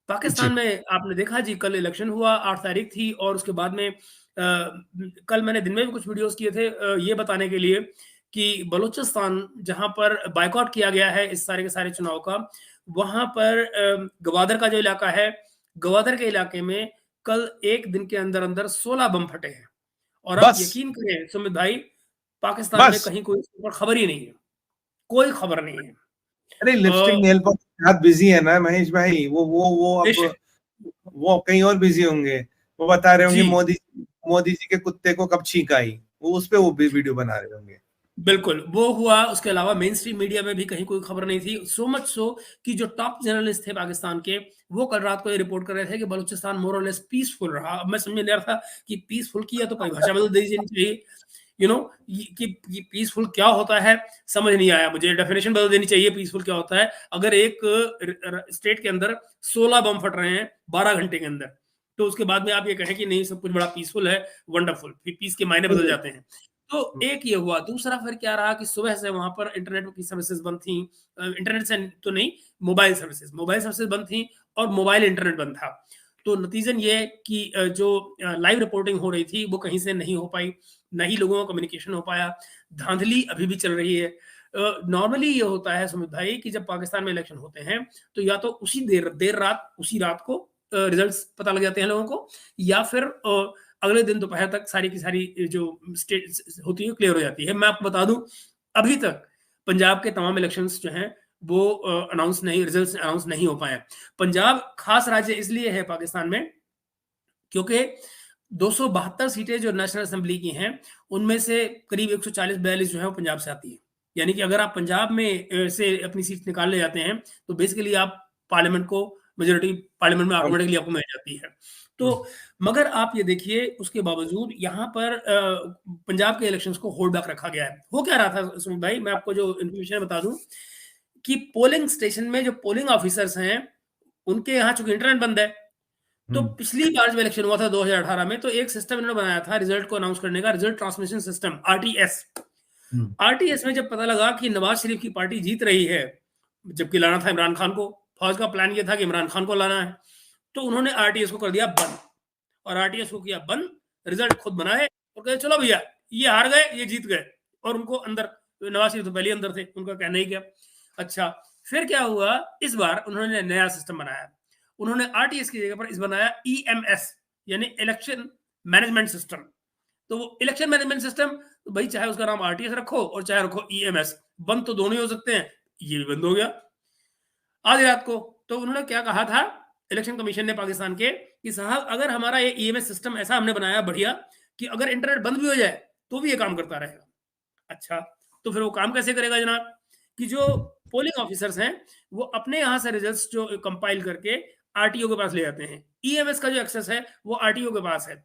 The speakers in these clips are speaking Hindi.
पाकिस्तान जी। में आपने देखा जी, कल इलेक्शन हुआ, 8 तारीख थी, और उसके बाद में कल मैंने दिन में भी कुछ वीडियोस किए थे ये बताने के लिए कि बलूचिस्तान, जहां पर बायकॉट किया गया है इस सारे के सारे चुनाव का, वहां पर गवादर का जो इलाका है, गवादर के इलाके में कल एक दिन के अंदर अंदर 16 बम फटे हैं। और आप बस यकीन करें सुमित भाई, पाकिस्तान में बस कहीं कोई इसके ऊपर खबर ही नहीं है, कोई खबर नहीं है। अरे लिपस्टिक नेल पर बहुत बिजी है ना महेश भाई, वो अब बेशक वो कहीं और बिजी होंगे। वो बता रहे होंगे जी, मोदी जी के कुत्ते को कब छींक आई, वो उस पे वो भी वीडियो बना रहे होंगे। बिल्कुल, वो हुआ। उसके अलावा मेन स्ट्रीम मीडिया में भी कहीं कोई खबर नहीं थी। सो मच सो कि जो टॉप जर्नलिस्ट थे पाकिस्तान के, वो कल रात को ये रिपोर्ट कर रहे थे कि बलूचिस्तान मोर और लेस पीसफुल रहा। अब मैं समझ नहीं आ रहा था कि पीसफुल की या तो परिभाषा बदल दी जानी चाहिए, यू नो, कि पीसफुल क्या होता है, समझ नहीं आया मुझे। डेफिनेशन बदल देनी चाहिए पीसफुल क्या होता है। अगर एक स्टेट के अंदर 16 बम फट रहे हैं 12 घंटे के अंदर, तो उसके बाद में आप ये कहें कि नहीं सब कुछ बड़ा पीसफुल है, वंडरफुल, फिर पीस के मायने बदल जाते हैं। तो एक ये हुआ। दूसरा फिर क्या रहा कि सुबह से वहां पर इंटरनेट की सर्विसेज बंद थी। इंटरनेट से तो नहीं, मोबाइल सर्विसेज बंद थी, और मोबाइल इंटरनेट बंद था। तो नतीजन ये कि जो लाइव रिपोर्टिंग हो रही थी वो कहीं से नहीं हो पाई, न ही लोगों का कम्युनिकेशन हो पाया। धांधली अभी भी चल रही है। नॉर्मली ये होता है सुमित भाई कि जब पाकिस्तान में इलेक्शन होते हैं, तो या तो उसी देर रात, उसी रात को रिजल्ट्स पता लग जाते हैं लोगों को, या फिर अगले दिन दोपहर तक सारी की सारी जो स्टेट होती है क्लियर हो जाती है। मैं आपको बता दूं, अभी तक पंजाब के तमाम इलेक्शंस जो हैं वो रिजल्ट्स अनाउंस नहीं हो पाए। पंजाब खास राज्य इसलिए है पाकिस्तान में क्योंकि 272 सीटें जो नेशनल असेंबली की हैं, उनमें से करीब 140-42 जो है वो पंजाब से आती है। यानी कि अगर आप पंजाब में से अपनी सीट निकाल ले जाते हैं, तो बेसिकली आप पार्लियामेंट को, मेजोरिटी पार्लियामेंट में ऑटोमेटिकली आपको मिल जाती है। तो मगर आप ये देखिए, उसके बावजूद यहाँ पर पंजाब के इलेक्शंस को होल्ड बैक रखा गया है। हो क्या रहा था सुमित भाई, मैं आपको जो इन्फॉर्मेशन बता दूं कि पोलिंग स्टेशन में जो पोलिंग ऑफिसर्स हैं, उनके यहाँ चूंकि इंटरनेट बंद है, तो पिछली बार जब इलेक्शन हुआ था 2018 में, तो एक सिस्टम इन्होंने बनाया था रिजल्ट को अनाउंस करने का, result transmission system, RTS. RTS में जब पता लगा कि नवाज शरीफ की पार्टी जीत रही है, जबकि लाना था इमरान खान को, फौज का प्लान ये था कि इमरान खान को लाना है, तो उन्होंने आरटीएस को कर दिया बंद। और आरटीएस को किया बंद, रिजल्ट खुद बनाए और कहे चलो भैया ये हार गए, ये जीत गए। और उनको अंदर, नवाज शरीफ तो पहले अंदर थे, उनका कहना ही क्या। अच्छा, फिर क्या हुआ, इस बार उन्होंने नया सिस्टम बनाया। उन्होंने आरटीएस की जगह पर इस बनाया ईएमएस, यानी इलेक्शन मैनेजमेंट सिस्टम। तो वो इलेक्शन मैनेजमेंट सिस्टम, तो भाई चाहे उसका नाम आरटीएस रखो और चाहे रखो ईएमएस, बंद तो दोनों ही हो सकते हैं। ये भी बंद हो गया आधी रात को। तो उन्होंने क्या कहा था इलेक्शन कमीशन ने पाकिस्तान के, कि साहब अगर हमारा ये ईएमएस सिस्टम ऐसा हमने बनाया बढ़िया कि अगर इंटरनेट बंद भी हो जाए तो भी ये काम करता रहेगा। अच्छा, तो फिर वो काम कैसे करेगा जनाब, कि जो पोलिंग ऑफिसर्स हैं वो अपने यहाँ से रिजल्ट्स जो कंपाइल करके आरटीओ के पास ले जाते हैं। ईएमएस का जो एक्सेस है वो आरटीओ के पास है।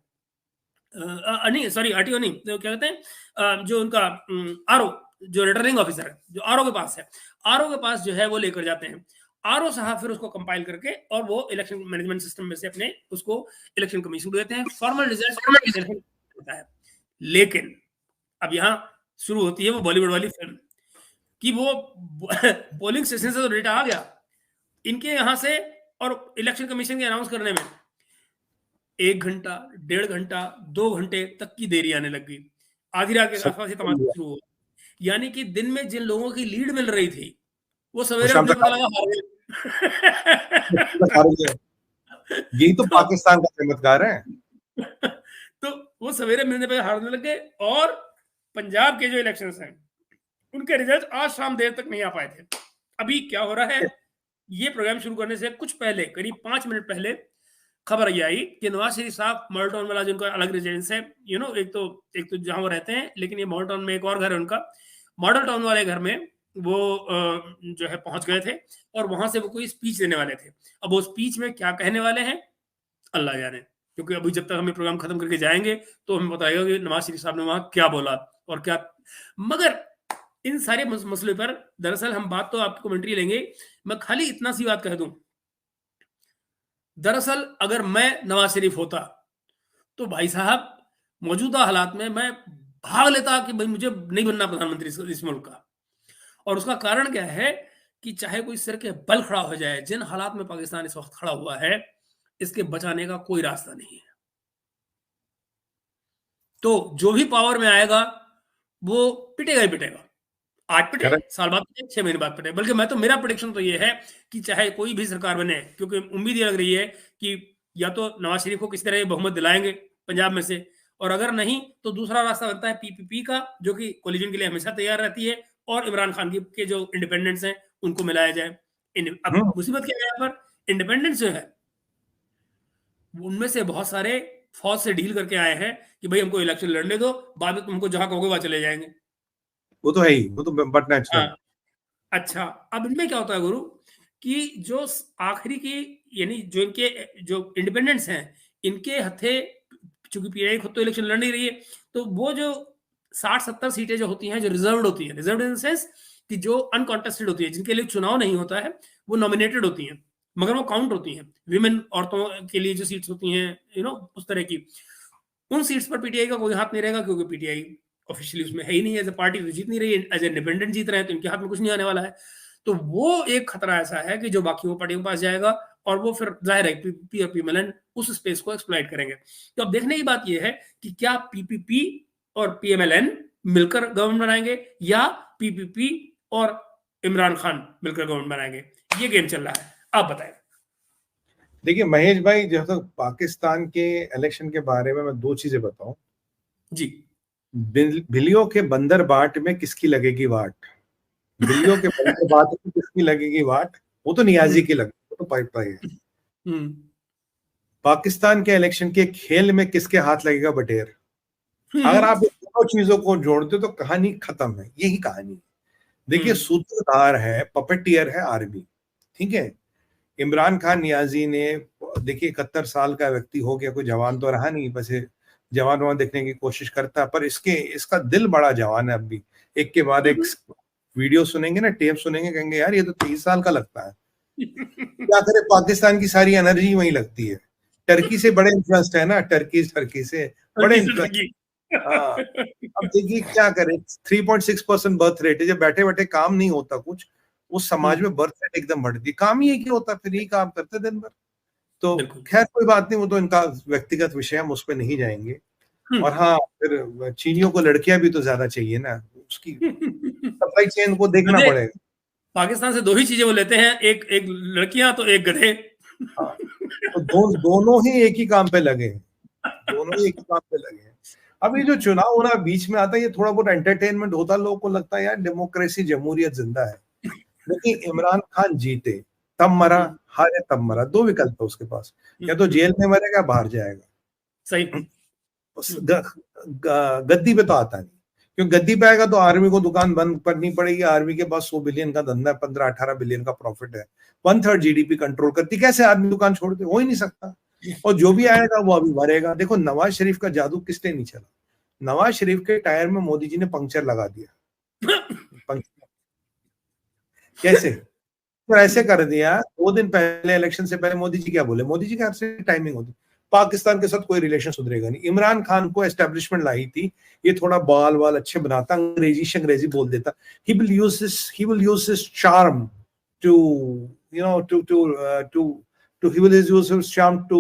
नहीं सॉरी, आरटीओ नहीं, तो क्या कहते हैं, जो उनका आरओ, जो रिटर्निंग ऑफिसर है, जो आरओ के पास है, आरओ के पास जो है वो लेकर जाते हैं। आरओ साहब फिर उसको कंपाइल करके और वो इलेक्शन मैनेजमेंट सिस्टम में से अपने उसको इलेक्शन कमीशन को देते हैं। फॉर्मल रिजल्ट होता है। लेकिन अब यहाँ शुरू होती है वो बॉलीवुड वाली फिल्म, कि वो पोलिंग स्टेशन से तो डेटा आ गया इनके यहाँ से, और इलेक्शन कमीशन के अनाउंस करने में 1 घंटा, 1.5 घंटा, 2 घंटे तक की देरी आने लग गई। आधी रात के आसपास ये तमाशा शुरू हुआ। यानी कि दिन में जिन लोगों की लीड मिल रही थी, वो वो सवेरे शाम उठने तक पता लगा हार हार गए। यही तो तो पाकिस्तान का चमत्कार है। तो वो सवेरे मिलने पे हारने लग गए। और पंजाब के जो इलेक्शंस हैं, उनके रिजल्ट आज शाम देर तक नहीं आ पाए थे। अभी क्या हो रहा है, ये प्रोग्राम शुरू करने से कुछ पहले, करीब 5 मिनट पहले, खबर ये आई कि नवाज शरीफ साहब मॉडल टाउन वाला, जिनका अलग रेजिडेंस है, एक तो जहां वो रहते हैं, लेकिन ये मॉडल टाउन में एक और घर है उनका। मॉडल टाउन वाले घर में वो जो है पहुंच गए थे, और वहां से वो कोई स्पीच देने वाले थे। अब वो स्पीच में क्या कहने वाले हैं अल्लाह जाने, क्योंकि अभी जब तक हम ये प्रोग्राम खत्म करके जाएंगे तो हमें बताएगा कि नवाज शरीफ साहब ने वहां क्या बोला और क्या। मगर इन सारे मसले पर दरअसल हम बात तो आपकी कमेंट्री लेंगे। मैं खाली इतना सी बात कह दूं, दरअसल अगर मैं नवाज शरीफ होता, तो भाई साहब मौजूदा हालात में मैं भाग लेता कि भाई मुझे नहीं बनना प्रधानमंत्री इस मुल्क का। और उसका कारण क्या है कि चाहे कोई सिर के बल खड़ा हो जाए, जिन हालात में पाकिस्तान इस वक्त खड़ा हुआ है, इसके बचाने का कोई रास्ता नहीं है। तो जो भी पावर में आएगा वो पिटेगा ही पिटेगा। आज पिटे, करेक्ट। साल बाद पिटे, 6 महीने बाद पिटे। बल्कि मैं तो, मेरा प्रेडिक्शन तो ये है कि चाहे कोई भी सरकार बने, क्योंकि उम्मीद ये लग रही है कि या तो नवाज शरीफ को किसी तरह ये बहुमत दिलाएंगे पंजाब में से, और अगर नहीं तो दूसरा रास्ता बनता है पीपीपी का, जो कि कोलिजन के लिए हमेशा तैयार रहती है, और इमरान खान की के जो इंडिपेंडेंट्स हैं उनको मिलाया जाए। अब मुसीबत क्या है यहाँ पर, इंडिपेंडेंट्स जो है उनमें से बहुत सारे फौज से डील करके आए हैं कि भाई हमको इलेक्शन लड़ने दो, बाद में तुमको जहां कहोगे वहां चले जाएंगे। वो तो है ही, वो तो बट नेचुरल। हाँ, अच्छा, अब इनमें क्या होता है गुरु, कि जो आखिरी की, यानी जो इनके जो इंडिपेंडेंट्स हैं, इनके हथे, चूंकि पीआई खुद तो इलेक्शन लड़ नहीं रही है, तो वो जो 60-70 सीटें जो होती हैं, जो रिजर्व्ड होती हैं, रिजर्व्ड इन द सेंस कि जो अनकॉन्टेस्टेड होती है, जिनके लिए चुनाव नहीं होता है, वो नॉमिनेटेड होती हैं, मगर वो काउंट होती हैं। विमेन, औरतों के लिए जो सीट्स होती हैं, उस तरह की, उन सीट्स पर पीटीआई का कोई हाथ नहीं रहेगा, क्योंकि पीटीआई ऑफिशियली उसमें है ही नहीं, एज ए पार्टी तो जीत नहीं रही है, एज इंडिपेंडेंट जीत रहे हैं, तो इनके हाथ में कुछ नहीं आने वाला है। तो वो एक खतरा ऐसा है कि जो बाकी वो पार्टियों के पास जाएगा, और वो फिर जाहिर है पीपीपी और पीएमएलएन उस स्पेस को एक्सप्लॉइट करेंगे। तो अब देखने की बात यह है कि क्या पीपीपी और पीएमएलएन मिलकर गवर्नमेंट बनाएंगे, या पीपीपी और इमरान खान मिलकर गवर्नमेंट बनाएंगे। ये गेम चल रहा है, आप बताएं। देखिए महेश भाई, जब तक पाकिस्तान के इलेक्शन के बारे में मैं दो चीजें बताऊं जी। बिल्लियों के बंदर बाट में किसकी लगेगी वाट? बिल्लियों के बंदर बाट में किसकी लगेगी वाट? वो तो नियाजी की लगेगी, वो तो पाइप पाई है। पाकिस्तान के इलेक्शन के खेल में किसके हाथ लगेगा बटेर? अगर आप इन दोनों चीजों को जोड़ते हो तो कहानी खत्म है, यही कहानी है। देखिए, सूत्रधार है, पपेटियर है आर्मी, ठीक है। इमरान खान नियाजी ने, देखिए 71 साल का व्यक्ति हो गया, कोई जवान तो रहा नहीं, बस जवान वहां देखने की कोशिश करता है, पर इसका दिल बड़ा जवान है। अब भी एक के बाद एक वीडियो सुनेंगे ना, टेप सुनेंगे, कहेंगे यार ये तो 30 साल का लगता है। क्या करे, पाकिस्तान की सारी एनर्जी वही लगती है। टर्की से बड़े इंटरेस्ट है ना, टर्की से बड़े इंटरेस्ट। हाँ, अब देखिए क्या करे, 3.6% बर्थ रेट है। जब बैठे बैठे काम नहीं होता कुछ, उस समाज में बर्थ रेट एकदम बढ़ती है। काम ही एक ही होता, फिर यही काम करते दिन भर। तो खैर कोई बात नहीं, वो तो इनका व्यक्तिगत विषय, हम उस पर नहीं जाएंगे। और हाँ, फिर चीनियों को लड़कियां भी तो ज्यादा चाहिए ना, उसकी सप्लाई चेन को देखना पड़ेगा। पाकिस्तान से दो ही चीजें वो लेते हैं, एक लड़कियां तो एक गधे। हाँ, तो दोनों ही एक ही काम पे लगे हैं, दोनों ही एक ही काम पे लगे हैं। अब ये जो चुनाव होना बीच में आता है, ये थोड़ा बहुत एंटरटेनमेंट होता है, लोगों को लगता है यार डेमोक्रेसी, जमहूरियत जिंदा है। लेकिन इमरान खान जीते तब मरा, हारे तब मरा, दो विकल्प है उसके पास, या तो जेल में मरेगा, बाहर जाएगा। सही। गद्दी पे तो आता नहीं, क्योंकि गद्दी पे आएगा तो आर्मी को दुकान बंद करनी पड़ेगी। आर्मी के पास 100 बिलियन का धंधा है, 15-18 बिलियन का प्रॉफिट है, 1/3 जीडीपी कंट्रोल करती, कैसे आदमी दुकान छोड़ दे? हो ही नहीं सकता। और जो भी आएगा वो अभी मरेगा। देखो नवाज शरीफ का जादू किसने नहीं चला, नवाज शरीफ के टायर में मोदी जी ने पंक्चर लगा दिया। कैसे? तो ऐसे कर दिया, 2 दिन पहले, इलेक्शन से पहले मोदी जी क्या बोले, मोदी जी के हाथ से टाइमिंग होती, पाकिस्तान के साथ कोई रिलेशन सुधरेगा नहीं। इमरान खान को एस्टेब्लिशमेंट लाई थी, ये थोड़ा बाल वाल अच्छे बनाता, अंग्रेजी बोल देता। he will use his charm to, he will use his charm to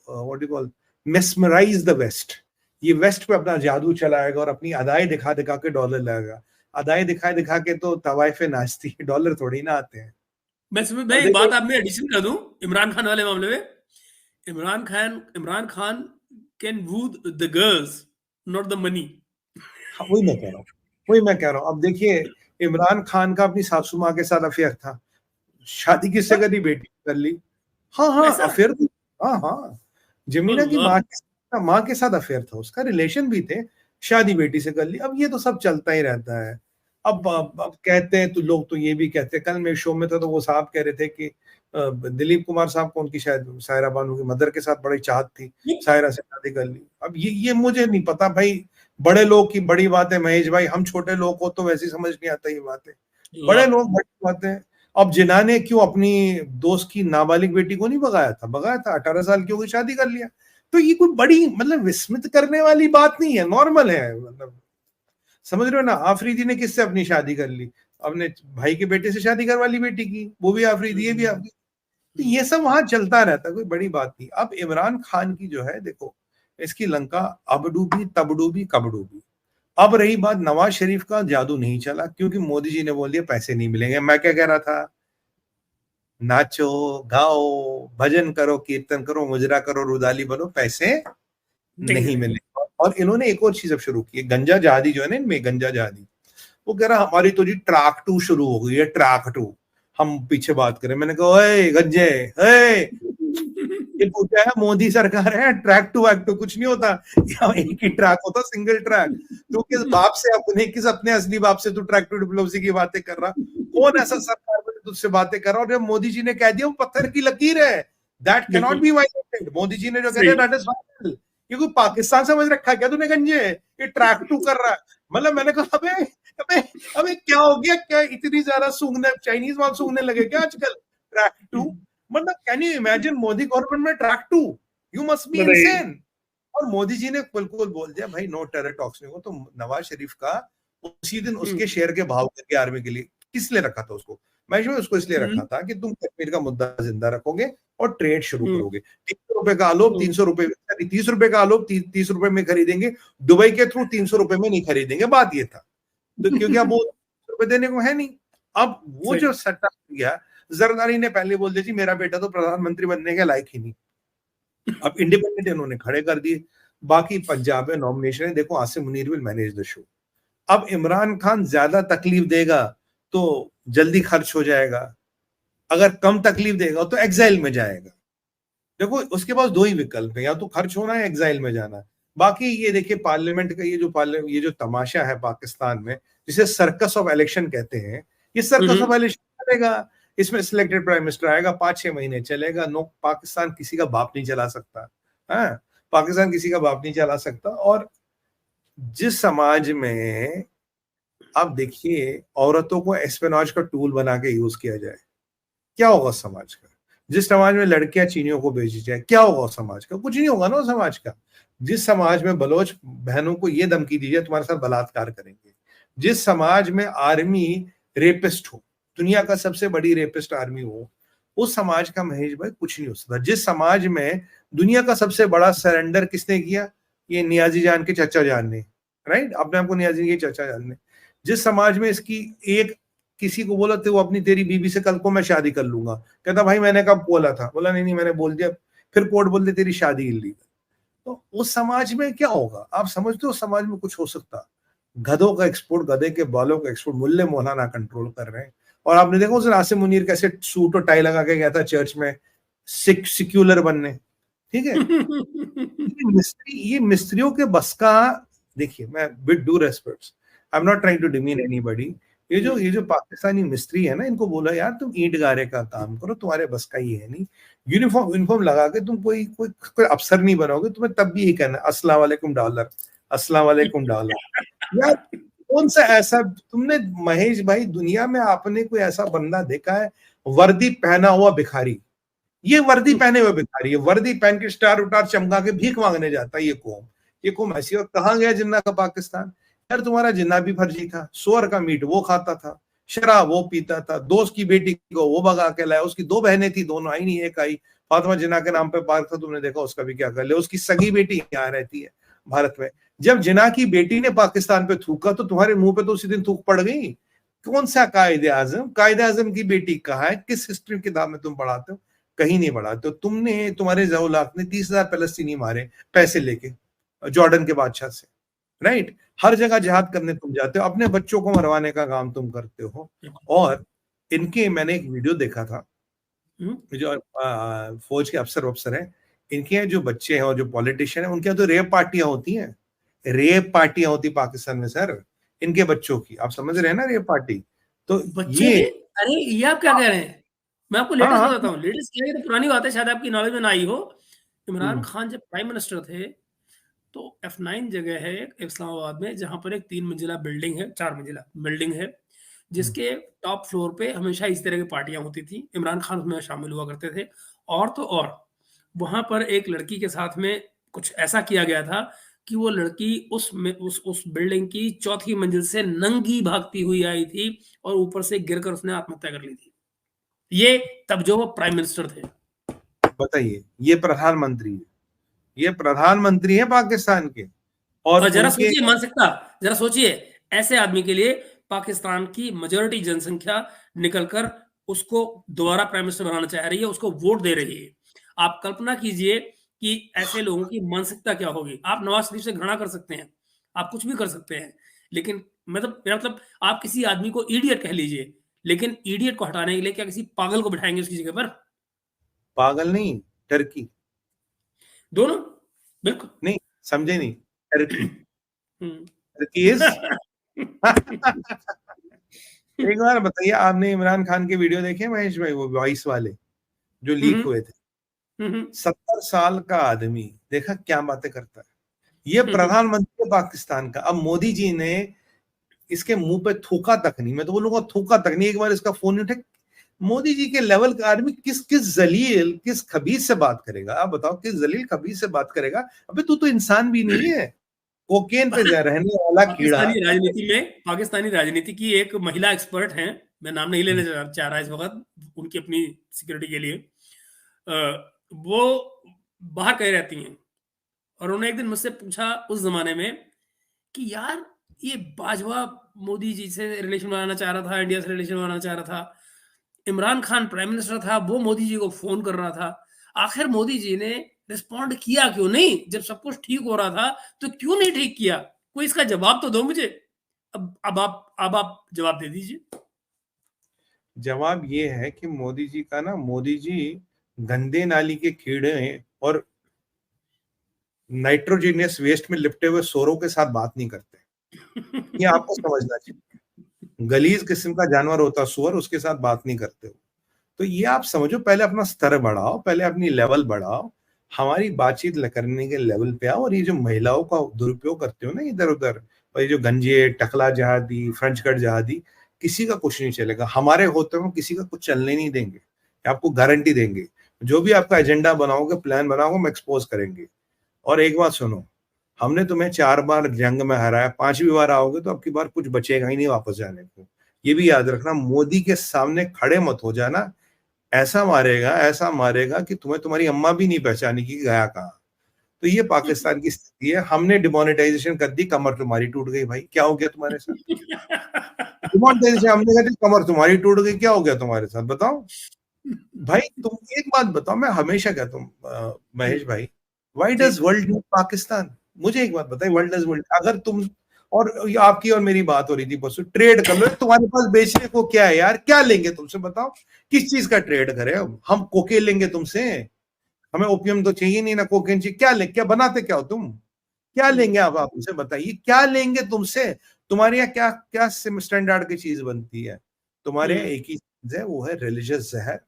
what do you call, mesmerize the West। ये वेस्ट पे अपना जादू चलाएगा और अपनी अदाएं दिखा दिखा के डॉलर लगाएगा। अदाएं दिखा के तो तवाइफे नाचती है, डॉलर थोड़ी ना आते हैं। मैं एक बात आप में एडिशन कर दूं इमरान खान वाले मामले में। Imran Khan can woo the girls, not the money. वही मैं कह रहा हूँ। अब देखिए, इमरान खान का अपनी सासू माँ के साथ अफेयर था, शादी किससे करी? बेटी कर ली। हाँ, अफेयर, हाँ, जमीना की माँ के साथ अफेयर था उसका, रिलेशन भी थे, शादी बेटी से कर ली। अब ये तो सब चलता ही रहता है। अब कहते हैं तो लोग तो ये भी कहते हैं, कल मेरे शो में था तो वो साहब कह रहे थे कि दिलीप कुमार साहब को उनकी शायद सायरा बानू की मदर के साथ बड़ी चाहत थी, सायरा से शादी कर ली। अब ये मुझे नहीं पता भाई, बड़े लोग की बड़ी बात है महेश भाई, हम छोटे लोग को तो वैसे समझ नहीं आता ये बातें, बड़े लोग बड़ी बातें। अब जिन्ना ने क्यों अपनी दोस्त की नाबालिग बेटी को नहीं भगाया था, 18 साल की होगी, शादी कर लिया। तो ये कोई बड़ी मतलब विस्मित करने वाली बात नहीं है, नॉर्मल है। मतलब समझ रहे हो ना, आफरीदी ने किससे अपनी शादी कर ली? अपने भाई के बेटे से शादी करवा ली बेटी की, वो भी आफरीदी, ये भी आफरीदी। तो ये सब वहां चलता रहता, कोई बड़ी बात नहीं। अब इमरान खान की जो है, देखो इसकी लंका अब डूबी, तब डूबी, कब डूबी। अब रही बात नवाज शरीफ का, जादू नहीं चला क्योंकि मोदी जी ने बोल दिया पैसे नहीं मिलेंगे। मैं क्या कह रहा था, नाचो गाओ भजन करो कीर्तन करो मुजरा करो रुदाली बनो, पैसे नहीं मिले। और इन्होंने एक और चीज अब शुरू की है, गंजा जहादी जो है ना, इनमें गंजा जहादी, वो कह रहा हमारी तो जी ट्रैक 2 शुरू हो गई है, ट्रैक 2। हम पीछे बात करें, मैंने कहा ओए गंजे, ये पूछा है मोदी सरकार है, ट्रैक 2 वैक 2 कुछ नहीं होता, यहाँ एक ही ट्रैक होता, सिंगल ट्रैक। तू किस बाप से अपने, किस अपने असली बाप से तू ट्रैक 2 डिप्लोमेसी की बातें कर रहा? कौन ऐसा सरकार में तुझसे बातें कर रहा? और जब मोदी जी ने कह दिया वो पत्थर की लकीर है, that can not be violated. Modi ji ने जो कह दिया दैट इज फाइनल। ये कोई पाकिस्तान समझ रखा है क्या तूने गंजे, ये ट्रैक 2 कर रहा है? मतलब मैंने कहा अबे अबे अबे क्या हो गया, क्या इतनी ज्यादा सूंघने, चाइनीज माल सूंघने लगे क्या आजकल? ट्रैक 2 मतलब can you imagine Modi government में track 2? You must be insane. और मोदी जी ने बिल्कुल बोल दिया भाई नो टेरर टॉक्स नहीं हो। तो नवाज शरीफ का उसी दिन उसके शेयर के भाव करके आर्मी के लिए, किस लिए रखा था उसको? मैं उसको इसलिए रखा था कि तुम कश्मीर का मुद्दा जिंदा रखोगे और ट्रेड शुरू करोगे। 300 रुपए का आलोप 300 रुपए, 30 रुपए का आलोप 30 रुपए में खरीदेंगे, दुबई के थ्रू 300 रुपए में नहीं खरीदेंगे, बात ये था। तो क्योंकि अब वो रुपए देने को है नहीं। अब वो जो सेटअप किया, जरदारी ने पहले बोल दिया जी मेरा बेटा तो प्रधानमंत्री बनने के लायक ही नहीं। अब इंडिपेंडेंट इन्होंने खड़े कर दिए। बाकी पंजाब में नॉमिनेशन है, देखो Asim Munir will manage the show. अब इमरान खान ज्यादा तकलीफ देगा तो जल्दी खर्च हो जाएगा, अगर कम तकलीफ देगा तो एग्जाइल में जाएगा। देखो उसके पास दो ही विकल्प है, या तो खर्च होना है, एग्जाइल में जाना है। बाकी ये देखिए पार्लियामेंट का ये जो तमाशा है पाकिस्तान में, जिसे सर्कस ऑफ इलेक्शन कहते हैं, ये सर्कस ऑफ इलेक्शन चलेगा। इसमें सिलेक्टेड प्राइम मिनिस्टर आएगा, 5-6 महीने चलेगा। नो, पाकिस्तान किसी का बाप नहीं चला सकता। हाँ, पाकिस्तान किसी का बाप नहीं चला सकता। और जिस समाज में आप देखिए औरतों को एस्पेनॉज का टूल बना के यूज किया जाए, क्या होगा समाज का? जिस समाज में लड़कियां चीनियों को बेची जाए, क्या होगा समाज का? कुछ नहीं होगा ना समाज का। जिस समाज में बलोच बहनों को ये धमकी दी जाए तुम्हारे साथ बलात्कार करेंगे, जिस समाज में आर्मी रेपिस्ट हो, दुनिया का सबसे बड़ी रेपिस्ट आर्मी हो, उस समाज का महेश भाई कुछ नहीं हो सकता। जिस समाज में दुनिया का सबसे बड़ा सरेंडर किसने किया? ये नियाजी जान के चचा जान ने, राइट, अपने आपको नियाजी के चचा जान ने। जिस समाज में इसकी एक किसी को बोला तो वो अपनी तेरी बीबी से कल को मैं शादी कर लूंगा, कहता भाई मैंने कब बोला था? बोला नहीं नहीं मैंने बोल दिया। फिर कोर्ट बोल दे तेरी शादी इल्लीगल। तो उस समाज में क्या होगा? आप समझते हो समाज में कुछ हो सकता? गधों का एक्सपोर्ट, गधे के बालों का एक्सपोर्ट मुल्ले मौलाना कंट्रोल कर रहे हैं। और आपने देखा उस आसिम मुनीर कैसे सूट और टाई लगा के गया था चर्च में सिक्युलर बनने, ठीक है? ये मिस्त्रियों के बस का, देखिए मैं with due respect, I am not trying to demean anybody, ये जो पाकिस्तानी मिस्त्री है ना, इनको बोला यार तुम ईंट गारे का काम करो, तुम्हारे बस का ये है नहीं। यूनिफॉर्म लगा के तुम कोई अफसर नहीं बनोगे, तुम्हें तब भी यही कहना अस्सलाम वालेकुम डॉलर, अस्सलाम वालेकुम डॉलर। यार कौन सा ऐसा तुमने महेश भाई दुनिया में आपने कोई ऐसा बंदा देखा है वर्दी पहना हुआ भिखारी? ये वर्दी पहने हुए भिखारी है, वर्दी पहन के स्टार उटार चमका के भीख मांगने जाता है। ये कौम ऐसी। और कहाँ गया जिन्ना का पाकिस्तान? यार तुम्हारा जिन्ना भी फर्जी था, सुअर का मीट वो खाता था, शराब वो पीता था, दोस्त की बेटी को वो भगा के लाया, उसकी 2 बहनें थी, दोनों आई नहीं, एक आई। फातिमा जिन्ना के नाम पे पार्क था, तुमने देखा, उसका भी क्या कर लिया। उसकी सगी बेटी यहाँ रहती है भारत में। जब जिन्ना की बेटी ने पाकिस्तान पे थूका तो तुम्हारे मुंह पे तो उसी दिन थूक पड़ गई। कौन सा कायदे आजम की बेटी कहाँ है? किस हिस्ट्री किताब में तुम पढ़ाते हो? कहीं नहीं पढ़ाते हो। तुमने, तुम्हारे जौलाक ने 30,000 फलस्तीनी मारे पैसे लेके जॉर्डन के बादशाह से, राइट? हर जगह जिहाद करने तुम जाते हो, अपने बच्चों को मरवाने का काम तुम करते हो। और इनके, मैंने एक वीडियो देखा था, जो फौज के अफसर हैं, इनके जो बच्चे हैं और जो पॉलिटिशियन है, उनके यहाँ तो रेप पार्टियां होती हैं, रेप पार्टियां होती पाकिस्तान में सर, इनके बच्चों की। आप समझ रहे हैं ना, रेप पार्टी। तो बच्चे ये, अरे ये आप क्या कह रहे हैं? मैं आपको लेटेस्ट बताता हूँ। लेटेस्ट क्या है, तो पुरानी बात है, शायद आपकी नॉलेज में ना आई हो। इमरान खान जब प्राइम मिनिस्टर थे तो F9 जगह है इस्लामाबाद में, जहां पर एक 3 मंजिला बिल्डिंग है, 4 मंजिला बिल्डिंग है, जिसके टॉप फ्लोर पे हमेशा इस तरह की पार्टियां होती थी। इमरान खान उसमें शामिल हुआ करते थे। और तो और वहां पर एक लड़की के साथ में कुछ ऐसा किया गया था कि वो लड़की उस बिल्डिंग की चौथी मंजिल से नंगी भागती हुई आई थी और ऊपर से गिरकर उसने आत्महत्या कर ली थी। ये तब जो वो प्राइम मिनिस्टर थे। बताइए, ये प्रधानमंत्री है पाकिस्तान के, और जरा उनके सोचिए मानसिकता, जरा सोचिए, ऐसे आदमी के लिए पाकिस्तान की मेजॉरिटी जनसंख्या निकलकर उसको दोबारा प्राइम मिनिस्टर बनाना चाह रही है, उसको वोट दे रही है। आप कल्पना कीजिए कि ऐसे लोगों की मानसिकता क्या होगी। आप नवाज शरीफ से घृणा कर सकते हैं, आप कुछ भी कर सकते हैं, लेकिन मेरा मतलब आप किसी आदमी को इडियट कह लीजिए, लेकिन इडियट को हटाने के लिए क्या किसी पागल को बिठाएंगे उसकी जगह पर? पागल नहीं, टर्की। दोनों, बिल्कुल। नहीं, समझे नहीं, टर्की। हम्म। टर्की इज एक बार बताइए, आपने इमरान खान के वीडियो देखे महेश भाई, वो वॉइस वाले जो लीक हुए थे? 70 साल का आदमी, देखा क्या बातें करता है। ये प्रधानमंत्री पाकिस्तान का। अब मोदी जी ने इसके मुंह पे थूका तक नहीं, मैं तो बोलूंगा थूका तक नहीं, एक बार इसका फोन उठे। मोदी जी के लेवल का आदमी किस किस जलील, किस खबीस से बात करेगा? आप बताओ, किस जलील खबीस से बात करेगा? अबे तू तो इंसान भी नहीं है, कोकेन पे रहने वाला कीड़ा। पाकिस्तानी राजनीति की एक महिला एक्सपर्ट हैं, मैं नाम नहीं लेने चाह रहा इस वक्त, उनकी अपनी सिक्योरिटी के लिए, वो बाहर कहीं रहती हैं, और उन्होंने एक दिन मुझसे पूछा उस जमाने में कि यार ये बाजवा मोदी जी से रिलेशन बनाना चाह रहा था, इंडिया से रिलेशन बनाना चाह रहा था, इमरान खान प्राइम मिनिस्टर था, वो मोदी जी को फोन कर रहा था, आखिर मोदी जी ने रिस्पॉन्ड किया क्यों नहीं? जब सब कुछ ठीक हो रहा था तो क्यों नहीं ठीक किया? कोई इसका जवाब तो दो मुझे। अब आप जवाब दे दीजिए। जवाब ये है कि मोदी जी का ना, मोदी जी गंदे नाली के कीड़े और नाइट्रोजीनियस वेस्ट में लिपटे हुए सोरों के साथ बात नहीं करते। ये आपको समझना चाहिए। गलीज किस्म का जानवर होता सुअर, उसके साथ बात नहीं करते हो। तो ये आप समझो, पहले अपना स्तर बढ़ाओ, पहले अपनी लेवल बढ़ाओ, हमारी बातचीत करने के लेवल पे आओ। और ये जो महिलाओं का दुरुपयोग करते हो ना इधर उधर, और ये जो गंजे टकला जहादी, फ्रेंच कट जहादी, किसी का कुछ नहीं चलेगा। हमारे होते हुए किसी का कुछ चलने नहीं देंगे, आपको गारंटी देंगे। जो भी आपका एजेंडा बनाओगे, प्लान बनाओगे, हम एक्सपोज करेंगे। और एक बात सुनो, हमने तुम्हें 4 बार जंग में हराया, 5वीं बार आओगे तो अब की बार कुछ बचेगा ही नहीं वापस जाने को। ये भी याद रखना, मोदी के सामने खड़े मत हो जाना। ऐसा मारेगा कि तुम्हें तुम्हारी अम्मा भी नहीं पहचानेगी कि गया कहाँ। तो ये पाकिस्तान की स्थिति है। हमने डिमोनेटाइजेशन कर दी, कमर तुम्हारी टूट गई। भाई क्या हो गया तुम्हारे साथ? डिमोनेटाइजेशन हमने कर दी, कमर तुम्हारी टूट गई, क्या हो गया तुम्हारे साथ बताओ? भाई तुम एक बात बताओ, मैं हमेशा कहता हूँ महेश भाई, why does world need Pakistan? मुझे एक बात बताइए, वर्ल्ड डज वर्ल्ड, अगर तुम और आपकी और मेरी बात हो रही थी परसों, ट्रेड कर लो, तुम्हारे पास बेचने को क्या है यार? क्या लेंगे तुमसे बताओ? किस चीज का ट्रेड करें? हम कोकेन लेंगे तुमसे? हमें ओपियम तो चाहिए नहीं ना, कोकेन चाहिए। क्या ले, क्या बनाते क्या हो तुम? क्या लेंगे आप मुझे बताइए, क्या लेंगे तुमसे? तुम्हारे यहाँ क्या क्या स्टैंडर्ड की चीज बनती है? तुम्हारे यहाँ एक ही चीज है, वो है रिलीजियस जहर,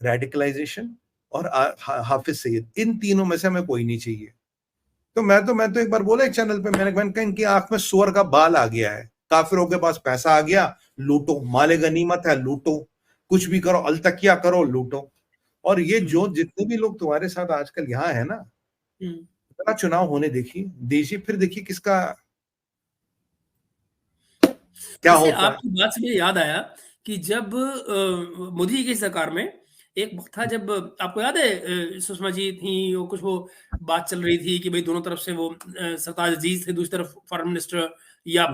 रेडिकलाइजेशन और हाफिज सईद। इन तीनों में से हमें कोई नहीं चाहिए। तो मैं तो एक बार बोला एक चैनल पे, मैंने कहा इनकी आंख में सुअर का बाल आ गया है। काफिरों के पास पैसा आ गया, लूटो, माले गनीमत है, लूटो, कुछ भी करो, अलतकिया करो, लूटो। और ये जो जितने भी लोग तुम्हारे साथ आजकल यहाँ है ना, चुनाव होने दीजिए, फिर देखिए किसका क्या होता है। आपकी बात से मुझे याद आया कि जब मोदी जी की सरकार में एक वक्त था, जब आपको याद है सुषमा जी थी, वो कुछ वो बात चल रही थी कि भाई दोनों तरफ से वो सरताज अजीज थे, दूसरी तरफ फॉरेन मिनिस्टर या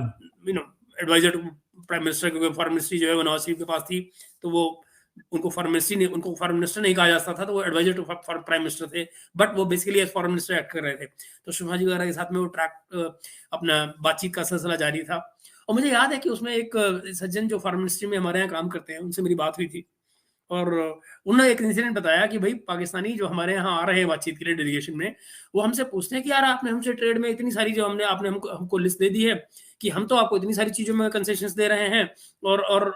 एडवाइजर टू प्राइम मिनिस्टर, क्योंकि फॉरेन मिनिस्ट्री जो है वो नवाज शरीफ के पास थी, तो वो उनको फॉरेन मिनिस्टर नहीं कहा जाता था, तो वो एडवाइजर टू प्राइम मिनिस्टर थे, बट वो basically as foreign minister act कर रहे थे। तो सुषमा जी वगैरह के साथ में वो अपना बातचीत का सिलसिला जारी था। और मुझे याद है कि उसमें एक सज्जन जो फॉरेन मिनिस्ट्री में हमारे यहाँ काम करते हैं, उनसे मेरी बात हुई थी, और उन्होंने एक इंसिडेंट बताया कि भाई पाकिस्तानी जो हमारे यहाँ आ रहे हैं बातचीत के लिए डेलीगेशन में, वो हमसे पूछते हैं कि यार आपने हमसे ट्रेड में इतनी सारी जो आपने हमको लिस्ट दे दी है कि हम तो आपको इतनी सारी चीजों में कंसेशंस दे रहे हैं और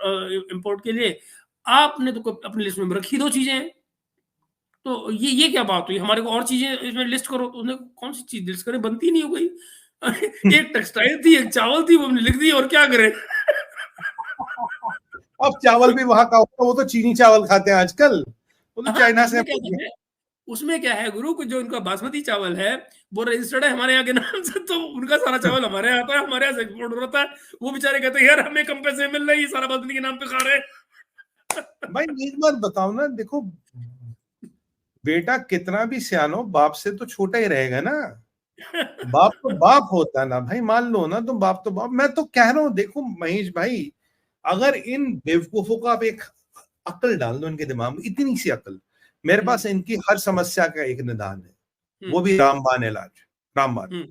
इम्पोर्ट के लिए, आपने तो अपनी लिस्ट में रखी 2 चीजें। तो ये क्या बात हुई? हमारे को और चीजें इसमें लिस्ट करो। तो उसने कौन सी चीज लिस्ट करें, बनती नहीं हो गई। एक टेक्सटाइल थी, एक चावल थी, वो हमने लिख दी, और क्या करें? अब चावल भी वहां का होता, वो तो चीनी चावल खाते हैं आजकल, वो तो चाइना से। उसमें क्या है गुरु, को जो उनका बासमती चावल है वो रजिस्टर्ड है हमारे यहाँ के नाम से, तो उनका सारा चावल हमारे यहाँ आता है, हमारे यहाँ से एक्सपोर्ट हो रहा है। वो बेचारे कहते हैं यार हमें कम पैसे मिल रहे हैं, ये सारा बासमती के नाम पे खा रहे हैं। भाई एक बात बताओ ना, देखो बेटा कितना भी सियानो बाप से तो छोटा ही रहेगा ना। बाप तो बाप होता है ना भाई, मान लो ना, तुम बाप तो बाप। मैं तो कह रहा हूँ, देखो महेश भाई, अगर इन बेवकूफों को आप एक अक्ल डाल दो इनके दिमाग में, इतनी सी अक्ल, मेरे पास इनकी हर समस्या का एक निदान है, वो भी रामबाण इलाज। रामबाण,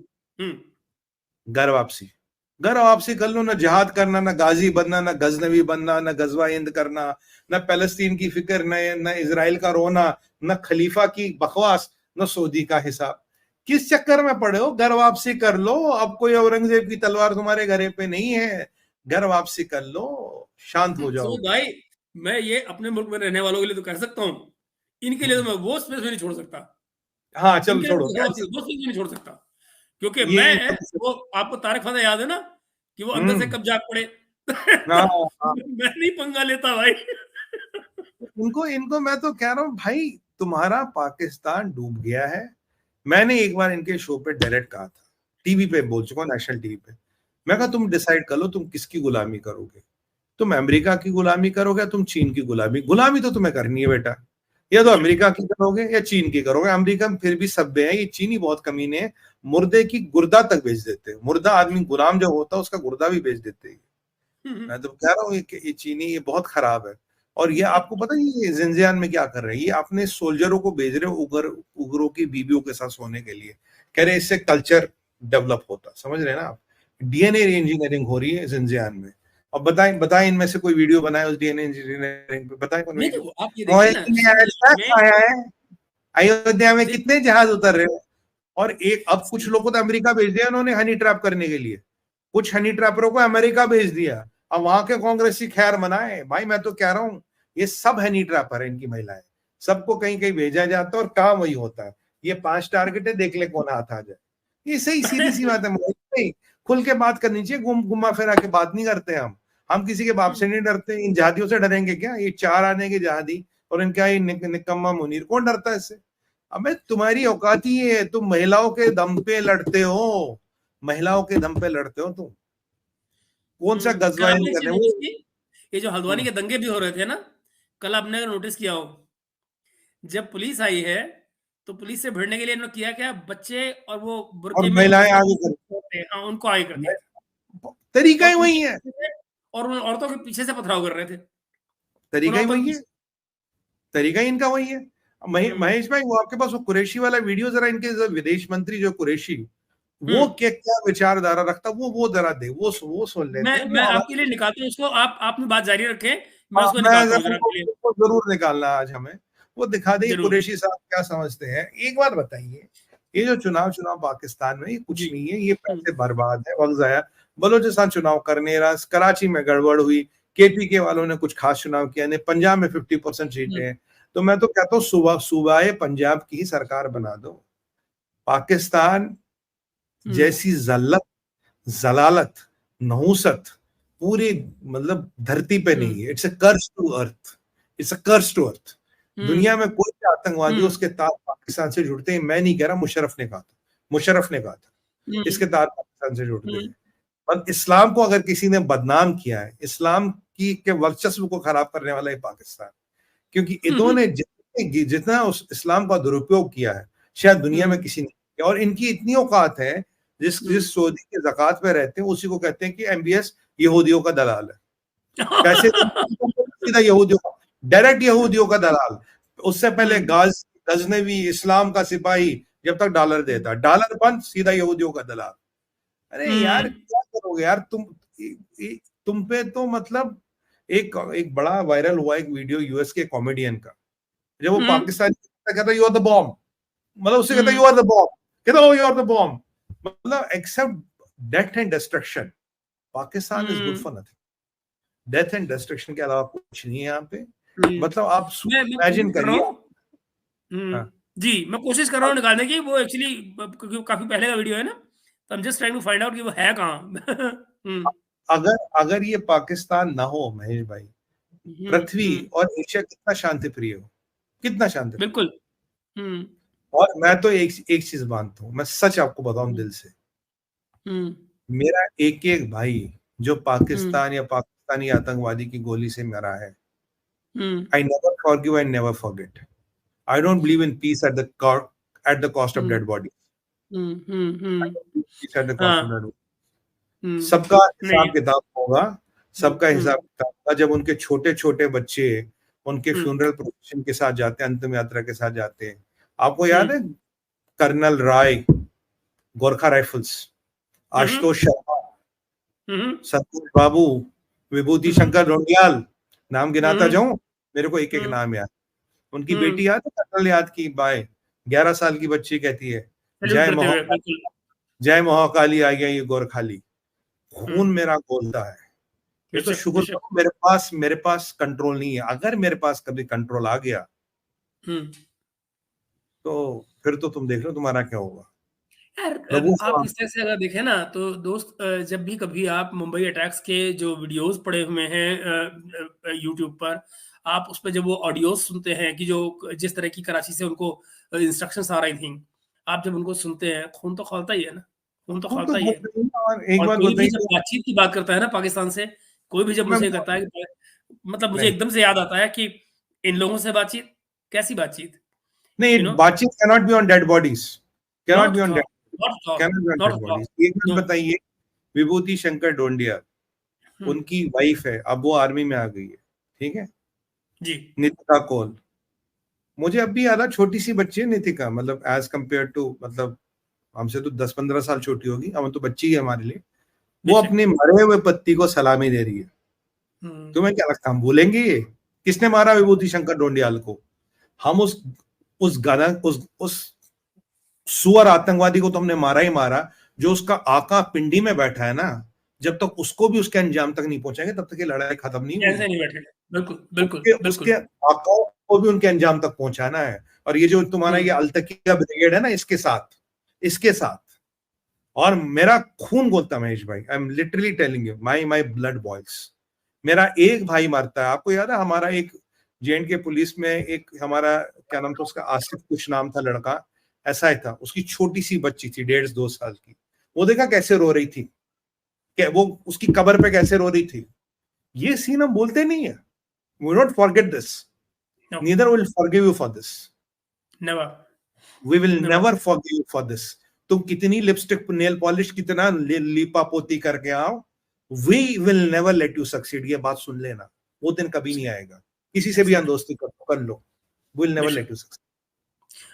घर वापसी। घर वापसी कर लो, ना जिहाद करना, ना गाजी बनना, ना गजनवी बनना, ना गजवा हिंद करना, ना पैलेस्तीन की फिक्र, न इजराइल का रोना, न खलीफा की बकवास, न सऊदी का हिसाब। किस चक्कर में पड़े हो? घर वापसी कर लो। अब कोई औरंगजेब की तलवार तुम्हारे घरे पे नहीं है, घर वापसी कर लो, शांत हो जाओ। तो भाई मैं ये अपने मुल्क में रहने वालों के लिए तो कह सकता हूँ, इनके लिए तो मैं वो स्पेस में नहीं छोड़ सकता। हाँ चलो इनके लिए छोड़ो, तो वो स्पेस में नहीं छोड़ सकता, क्योंकि ये मैं, वो आपको तारक फतेह याद है ना, कि वो अंदर से कब जाग पड़े। हाँ, तो हाँ। मैं नहीं पंगा लेता भाई। इनको इनको मैं तो कह रहा हूँ भाई, तुम्हारा पाकिस्तान डूब गया है। मैंने एक बार इनके शो पे डायरेक्ट कहा था, टीवी पे बोल चुका हूँ, नेशनल टीवी पे। मैं कहा तुम डिसाइड कर लो तुम किसकी गुलामी करोगे, तुम अमेरिका की गुलामी करोगे, तुम चीन की गुलामी। गुलामी तो तुम्हें करनी है बेटा, या तो अमेरिका की करोगे या चीन की करोगे। अमेरिका में फिर भी सभ्य है, ये चीनी बहुत कमीने हैं, मुर्दे की गुर्दा तक बेच देते हैं। मुर्दा आदमी गुलाम जो होता है उसका गुर्दा भी बेच देते हैं। मैं तो कह रहा हूँ ये चीनी ये बहुत खराब है। और ये आपको पता है ये जिंजियान में क्या कर रहे हैं, ये अपने सोल्जरों को भेज रहे हो उगरों की बीवियों के साथ सोने के लिए, कह रहे इससे कल्चर डेवलप होता। समझ रहे हैं ना आप? डीएनए इंजीनियरिंग हो रही है जिंजियान में। अब बताएं बताएं, इनमें से कोई वीडियो बनाए उस डीएनए इंजीनियरिंग पे, बताएं कौन नहीं वीडियो। तो आप ये देखिए ना, आया है अयोध्या में, देख, कितने जहाज उतर रहे हैं। और एक अब कुछ लोगों को तो अमेरिका भेज दिया उन्होंने हनी ट्रैप करने के लिए, कुछ हनी ट्रैपरों को अमेरिका भेज दिया। अब वहां के कांग्रेसी खैर मनाए। भाई मैं तो कह रहा हूँ ये सब हनी ट्रैपर है, इनकी महिलाएं, सबको कहीं कहीं भेजा जाता है और काम वही होता है। ये 5 टारगेट है, देख ले कौन हाथ आ जाए। ये सही सीधी सी बात है, नहीं खुल के बात करनी चाहिए, घुमा फिरा के बात नहीं करते हम किसी के बाप से नहीं डरते। इन जहादियों से डरेंगे क्या? ये 4 आने के जहादी और इनका ये निकम्मा मुनीर, कौन डरता है इससे? अबे तुम्हारी औकात ही है, तुम महिलाओं के दम पे लड़ते हो, महिलाओं के दम पे लड़ते हो तुम। कौन सा कल गजवा आपने एक कर चीज रहे हो? नोटिस की, ये जो हल्द्वानी के दंगे भी हो रहे थे ना, कल आपने अगर नोटिस किया हो, जब पुलिस आई है तो पुलिस से भिड़ने के लिए इन्होंने किया क्या, बच्चे और वो और बुरके में महिलाएं औरतों आगे कर, थे, हाँ उनको आगे कर दिया था, तरीका और ही वही उनके है, पीछे से, और उन औरतों के पीछे से पथराव कर रहे थे, उन तरीका ही औरतों के वही है, पीछे। तरीका ही इनका वही है। हम्म महेश भाई वो आपके पास वो कुरैशी वाला वीडियो जरा, इनके विदेश मंत्री जो कुरैशी, वो हम्म क्या क्या विचारधारा रखता, वो जरा दे, वो सुन लेते हैं। मैं आपके लिए निकालता हूँ उसको, आप अपनी बात जारी रखें, मैं हाँ, उसको मैं निकालता हूँ जरा जरा आपके लिए। उसको जरूर निकालना आज हमें, वो दिखा दे जरूर। कुरैशी साहब क्या समझते हैं। एक बात बताइए, ये जो चुनाव पाकिस्तान में, ये कुछ जी। नहीं है, ये पैसे बर्बाद है, वक्त जाया। बलोचिस्तान चुनाव करने रहा, कराची में गड़बड़ हुई, केपीके वालों ने कुछ खास चुनाव किया नहीं, पंजाब में 50% सीटें हैं। तो मैं तो कहता हूँ सूबाए पंजाब की ही सरकार बना दो। पाकिस्तान जैसी जल्लत, जलालत, नहुसत पूरी मतलब धरती पे नहीं है। It's a curse to earth, it's a curse to earth. दुनिया में कोई भी आतंकवादी उसके तार पाकिस्तान से जुड़ते हैं। मैं नहीं कह रहा, मुशर्रफ ने कहा था, मुशर्रफ ने कहा था इसके तार पाकिस्तान से जुड़ते हैं। और इस्लाम को अगर किसी ने बदनाम किया है, इस्लाम की के वर्चस्व को खराब करने वाला है पाकिस्तान, क्योंकि इन्होंने जितना उस इस्लाम का दुरुपयोग किया है शायद दुनिया में किसी ने किया। और इनकी इतनी औकात है, जिस सऊदी के ज़कात पे रहते हैं उसी को कहते हैं कि एमबीएस यहूदियों का दलाल है। कैसे? सीधा यहूदियों का, डायरेक्ट यहूदियों का दलाल। उससे पहले गजनवी इस्लाम का सिपाही जब तक डॉलर देता, डॉलर बंद, सीधा यहूदियों का दलाल। अरे यार क्या करोगे यार तुम पे तो मतलब एक एक बड़ा वायरल हुआ एक वीडियो यूएस के कॉमेडियन का, जब वो पाकिस्तान कहता यू आर द बॉम्ब, मतलब उससे कहता यू आर द बॉम्ब, कहता oh you are the bomb, मतलब except death and destruction, Pakistan is good for nothing. Death and destruction के अलावा कुछ नहीं है यहाँ पे। मतलब आप मैं इमेजिन कर रहा करिए। हूँ। हाँ, जी, मैं कोशिश कर रहा हूँ निकालने की, वो एक्चुअली क्योंकि काफी पहले का वीडियो है ना, तो I am just trying to find out कि वो है कहाँ। अगर अगर ये पाकिस्तान ना हो महेश भाई, पृथ्वी और एशिया कितना शांति प्रिय हो, कितना शांति प्रिय। बिल्कुल और मैं तो एक चीज मानता हूँ, मैं सच आपको बताऊं दिल से, मेरा एक एक भाई जो पाकिस्तान या पाकिस्तानी आतंकवादी की गोली से मरा है, I never forgive, I never forget. I don't believe in peace at the cost of dead body. सबका हिसाब किताब होगा, सबका हिसाब किताब होगा। जब उनके छोटे छोटे बच्चे उनके फ्यूनरल प्रोसेशन के साथ जाते हैं, अंतिम यात्रा के साथ जाते हैं, आपको याद है कर्नल राय, गोरखा राइफल्स, आशुतोष शर्मा, संतोष बाबू, विभूति शंकर ढोंडियाल, नाम गिनाता जाऊं, मेरे को एक एक नाम याद। उनकी बेटी याद है, कर्नल याद की बाय 11 साल की बच्ची कहती है, जय महाकाली आई है ये गोरखाली। खून मेरा बोलता है। ये तो शुक्र करो मेरे पास कंट्रोल नहीं है। अगर मेरे पास कभी कंट्रोल आ गया तो फिर तो तुम देख लो तुम्हारा क्या होगा। यार आप इस तरह से अगर देखें ना तो दोस्त, जब भी कभी आप मुंबई अटैक्स के जो वीडियोस पड़े हुए हैं यूट्यूब पर, आप उस पर जब वो ऑडियोज सुनते हैं कि जो जिस तरह की कराची से उनको इंस्ट्रक्शंस आ रही थी, आप जब उनको सुनते हैं, खून तो खौलता ही है ना, खून तो खौलता ही है। और कोई भी जब बातचीत की बात करता है ना पाकिस्तान से, कोई भी जब मुझे कहता है कि मतलब मुझे एकदम से याद आता है कि इन लोगों से बातचीत, कैसी बातचीत नहीं, बातचीत cannot be on dead bodies, cannot be on dead bodies. एक बात बताइए, विभूति शंकर ढोंडिया, उनकी वाइफ है, अब वो आर्मी में आ गई है, ठीक है जी, नितिका कौल। मुझे अब भी याद है, छोटी सी बच्ची है नितिका, मतलब एज कंपेयर टू, मतलब हमसे तो 10-15 साल छोटी होगी, हम तो बच्ची है हमारे लिए। वो अपने मरे हुए पति को सलामी दे रही है। तुम्हें क्या लगता है हम भूलेंगे ये? किसने मारा विभूति शंकर ढोंडियाल को? हम उस सुअर आतंकवादी को तो हमने मारा ही मारा, जो उसका आका पिंडी में बैठा है ना, जब तक उसको भी उसके अंजाम तक नहीं पहुंचाएंगे तब तक ये लड़ाई खत्म नहीं होगी। बिल्कुल बिल्कुल उसके आकाओं को भी उनके अंजाम तक पहुंचाना है। और ये जो तुम्हारा ये अल्तकिया ब्रिगेड है ना, इसके साथ और मेरा खून बोलता महेश भाई, I am literally telling you, my blood boils. मेरा एक भाई मरता है। आपको याद है हमारा एक J&K पुलिस में एक हमारा क्या नाम था उसका, आसिफ कुछ नाम था, लड़का ऐसा ही था, उसकी छोटी सी बच्ची थी 1.5-2 साल की। वो देखा कैसे रो रही थी, क्या वो उसकी कब्र पे कैसे रो रही थी। ये सीन हम बोलते नहीं है। We will not forget this, neither will forgive you for this, we will never forgive you for this. तुम कितनी लिपस्टिक नेल पॉलिश कितना लीपा पोती करके आओ, we will never let you succeed. ये बात सुन लेना, वो दिन कभी नहीं आएगा। किसी से भी अनदोस्ती कर लो, will never let you succeed.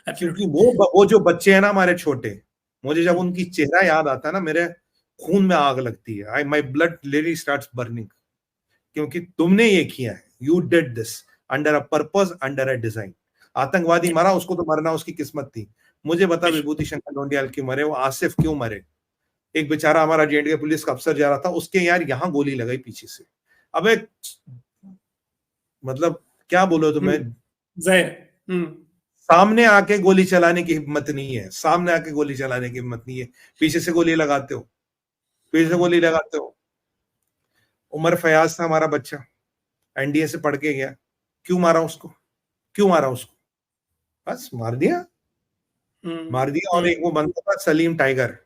क्योंकि वो जो बच्चे हैं ना हमारे छोटे, मुझे जब उनकी चेहरा याद आता है ना, मेरे खून में आग लगती है। My blood literally starts burning, क्योंकि तुमने ये किया है, you did this under a purpose, under a design. आतंकवादी मरा, उसको तो मरना उसकी किस्मत थी। मुझे बता विभूति शंकर ढोंडियाल क्यों मरे, वो आसिफ क्यों मरे? एक बेचारा हमारा J&K पुलिस का अफसर जा रहा था, उसके यार यहां गोली लगाई पीछे से। अबे मतलब क्या बोलो तुम्हें, सामने आके गोली चलाने की हिम्मत नहीं है, सामने आके गोली चलाने की हिम्मत नहीं है, पीछे से गोली लगाते हो, पीछे से गोली लगाते हो। उमर फयाज था हमारा बच्चा, NDA से पढ़ के गया, क्यों मारा उसको, क्यों मारा उसको? बस मार दिया। और एक वो बनता था सलीम टाइगर,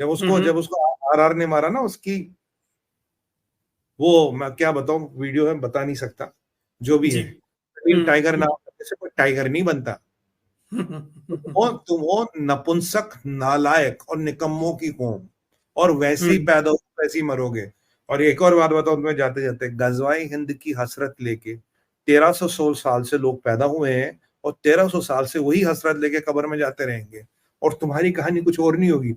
जब उसको RR ने मारा ना, उसकी वो मैं क्या बताऊं, वीडियो में बता नहीं सकता, जो भी है। सलीम टाइगर नाम से कोई टाइगर नहीं बनता। तुम वो नपुंसक, नालायक और निकम्मों की कौम, और वैसे ही पैदा हो वैसे ही मरोगे। और एक और बात बताओ तुम्हें जाते जाते, गजवाए हिंद की हसरत लेके 1300 साल से लोग पैदा हुए हैं, और 1300 साल से वही हसरत लेके कब्र में जाते रहेंगे, और तुम्हारी कहानी कुछ और नहीं होगी।